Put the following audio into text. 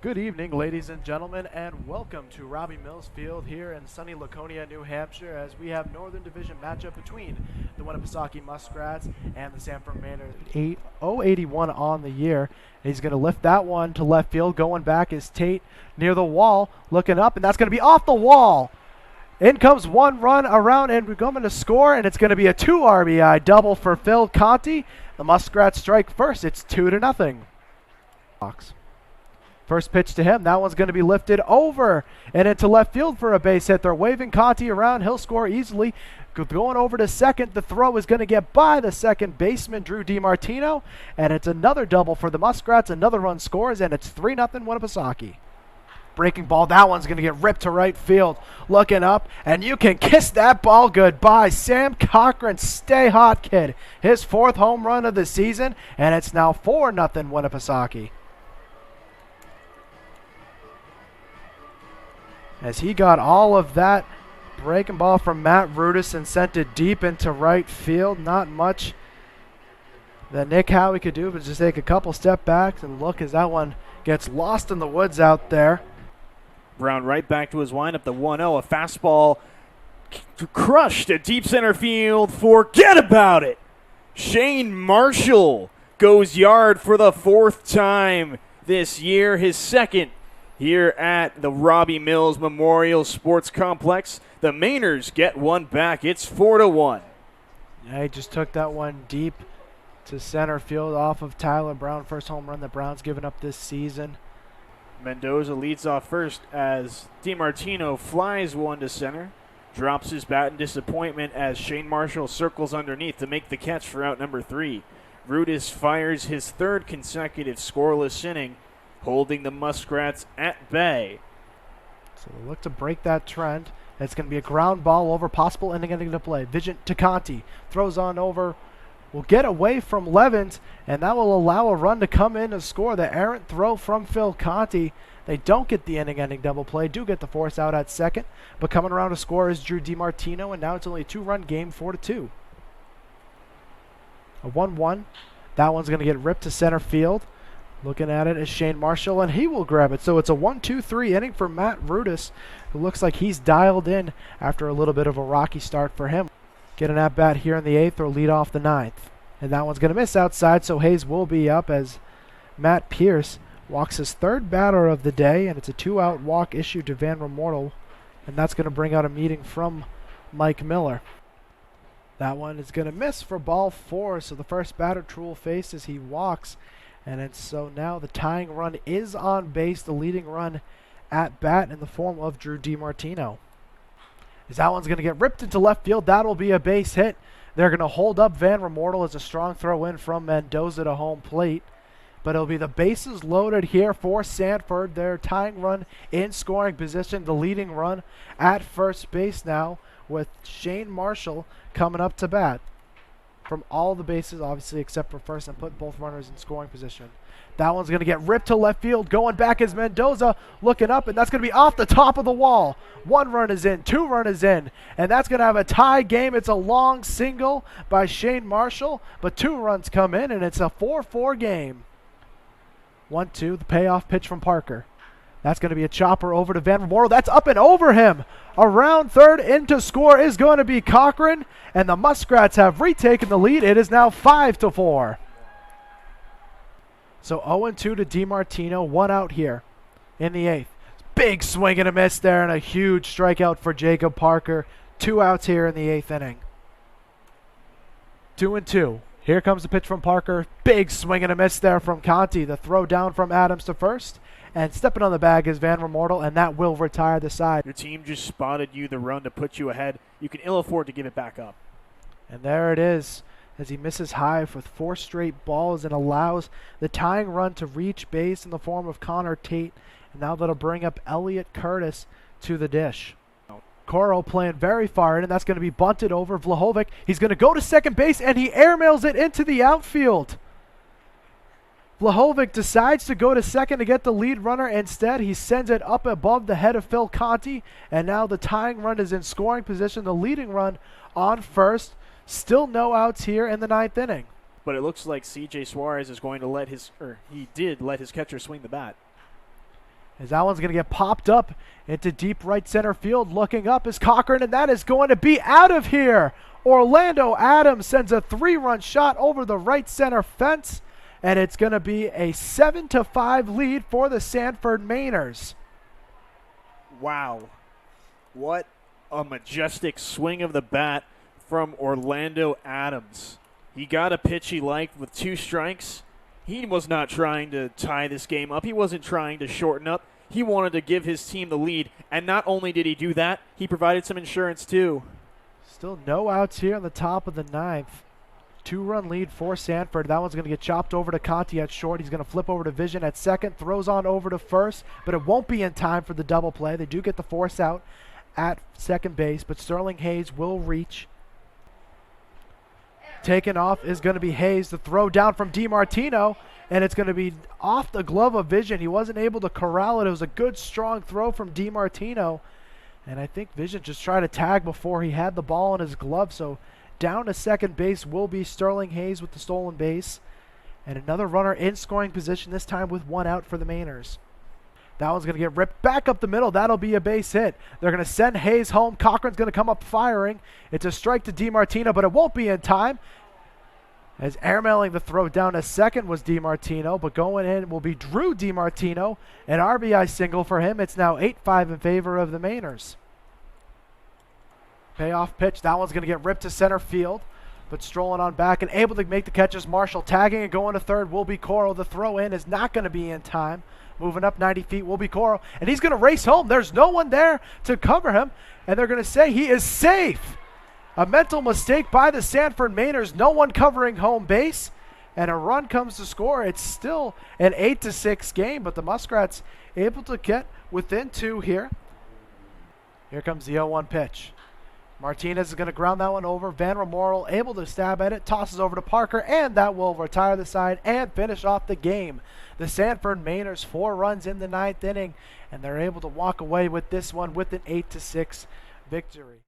Good evening, ladies and gentlemen, and welcome to Robbie Mills Field here in sunny Laconia, New Hampshire, as we have Northern Division matchup between the Winnipesaukee Muskrats and the Sanford Mariners. 081 on the year. He's going to lift that one to left field. Going back is Tate near the wall, looking up, and that's going to be off the wall. In comes one run around, and we're going to score, and it's going to be a 2 RBI double for Phil Conti. The Muskrats strike first. It's 2-0. First pitch to him. That one's going to be lifted over and into left field for a base hit. They're waving Conti around. He'll score easily. Going over to second. The throw is going to get by the second baseman, Drew DiMartino. And it's another double for the Muskrats. Another run scores, and it's 3-0 Winnipesaukee. Breaking ball. That one's going to get ripped to right field. Looking up, and you can kiss that ball goodbye. Sam Cochran, stay hot, kid. His 4th home run of the season, and it's now 4-0 Winnipesaukee. As he got all of that breaking ball from Matt Rudis and sent it deep into right field. Not much that Nick Howie could do, but just take a couple step backs and look as that one gets lost in the woods out there. Brown right back to his windup, the 1-0, a fastball crushed at deep center field. Forget about it. Shane Marshall goes yard for the 4th time this year, his 2nd here at the Robbie Mills Memorial Sports Complex. The Mainers get one back. It's 4-1. Yeah, he just took that one deep to center field off of Tyler Brown. First home run the Browns given up this season. Mendoza leads off first as DiMartino flies one to center. Drops his bat in disappointment as Shane Marshall circles underneath to make the catch for out number 3. Rudis fires his 3rd consecutive scoreless inning, holding the Muskrats at bay. So they look to break that trend. It's going to be a ground ball over, possible ending to play. Vision to Conti. Throws on over. Will get away from Levins, and that will allow a run to come in to score. The errant throw from Phil Conti. They don't get the ending double play. Do get the force out at second. But coming around to score is Drew DiMartino, and now it's only a 2-run game, 4-2. A 1-1. That one's going to get ripped to center field. Looking at it is Shane Marshall, and he will grab it. So it's a 1-2-3 inning for Matt Rudis, who looks like he's dialed in after a little bit of a rocky start for him. Get an at-bat here in the 8th or lead off the 9th. And that one's going to miss outside, so Hayes will be up as Matt Pierce walks his 3rd batter of the day, and it's a 2-out walk issued to Van Remortel, and that's going to bring out a meeting from Mike Miller. That one is going to miss for ball 4, so the first batter Truel faces, he walks. And it's so now the tying run is on base, the leading run at bat in the form of Drew DiMartino. As that one's going to get ripped into left field, that'll be a base hit. They're going to hold up Van Remortel as a strong throw in from Mendoza to home plate. But it'll be the bases loaded here for Sanford. Their tying run in scoring position, the leading run at first base now with Shane Marshall coming up to bat. From all the bases, obviously, except for first, and put both runners in scoring position. That one's going to get ripped to left field. Going back is Mendoza, looking up, and that's going to be off the top of the wall. 1 run is in, 2 run is in, and that's going to have a tie game. It's a long single by Shane Marshall, but 2 runs come in, and it's a 4-4 game. 1-2, the payoff pitch from Parker. That's going to be a chopper over to Van Remortel. That's up and over him. Around third, into score is going to be Cochran, and the Muskrats have retaken the lead. It is now 5-4. So 0-2 to DiMartino, 1 out here in the 8th. Big swing and a miss there, and a huge strikeout for Jacob Parker. 2 outs here in the 8th inning. 2-2. Here comes the pitch from Parker. Big swing and a miss there from Conti. The throw down from Adams to first. And stepping on the bag is Van Remortel, and that will retire the side. Your team just spotted you the run to put you ahead. You can ill afford to give it back up. And there it is, as he misses high with 4 straight balls and allows the tying run to reach base in the form of Connor Tate. And now that'll bring up Elliot Curtis to the dish. Coro playing very far in, and that's going to be bunted over Vlahovic. He's going to go to second base, and he airmails it into the outfield. Vlahovic decides to go to second to get the lead runner. Instead, he sends it up above the head of Phil Conti, and now the tying run is in scoring position. The leading run on first. Still no outs here in the 9th inning. But it looks like C.J. Suarez is going to he did let his catcher swing the bat. As that one's going to get popped up into deep right center field. Looking up is Cochran, and that is going to be out of here. Orlando Adams sends a 3-run shot over the right center fence, and it's going to be a 7-5 lead for the Sanford Mainers. Wow. What a majestic swing of the bat from Orlando Adams. He got a pitch he liked with 2 strikes. He was not trying to tie this game up. He wasn't trying to shorten up. He wanted to give his team the lead, and not only did he do that, he provided some insurance too. Still no outs here in the top of the 9th. 2-run lead for Sanford. That one's going to get chopped over to Conti at short. He's going to flip over to Vision at second, throws on over to first, but it won't be in time for the double play. They do get the force out at second base, but Sterling Hayes will reach. Taken off is going to be Hayes. The throw down from DiMartino, and it's going to be off the glove of Vision. He wasn't able to corral it. It was a good, strong throw from DiMartino, and I think Vision just tried to tag before he had the ball in his glove, so down to second base will be Sterling Hayes with the stolen base, and another runner in scoring position, this time with 1 out for the Mainers. That one's going to get ripped back up the middle. That'll be a base hit. They're going to send Hayes home. Cochran's going to come up firing. It's a strike to DiMartino, but it won't be in time. As airmailing the throw down to second was DiMartino, but going in will be Drew DiMartino. An RBI single for him. It's now 8-5 in favor of the Mainers. Payoff pitch. That one's going to get ripped to center field, but strolling on back and able to make the catches. Marshall tagging and going to third will be Coro. The throw in is not going to be in time. Moving up 90 feet will be Coro, and he's going to race home. There's no one there to cover him, and they're going to say he is safe. A mental mistake by the Sanford Mainers. No one covering home base, and a run comes to score. It's still an 8-6 game, but the Muskrats able to get within 2 here. Here comes the 0-1 pitch. Martinez is going to ground that one over. Van Remoral able to stab at it, tosses over to Parker, and that will retire the side and finish off the game. The Sanford Mainers 4 runs in the 9th inning, and they're able to walk away with this one with an 8-6 victory.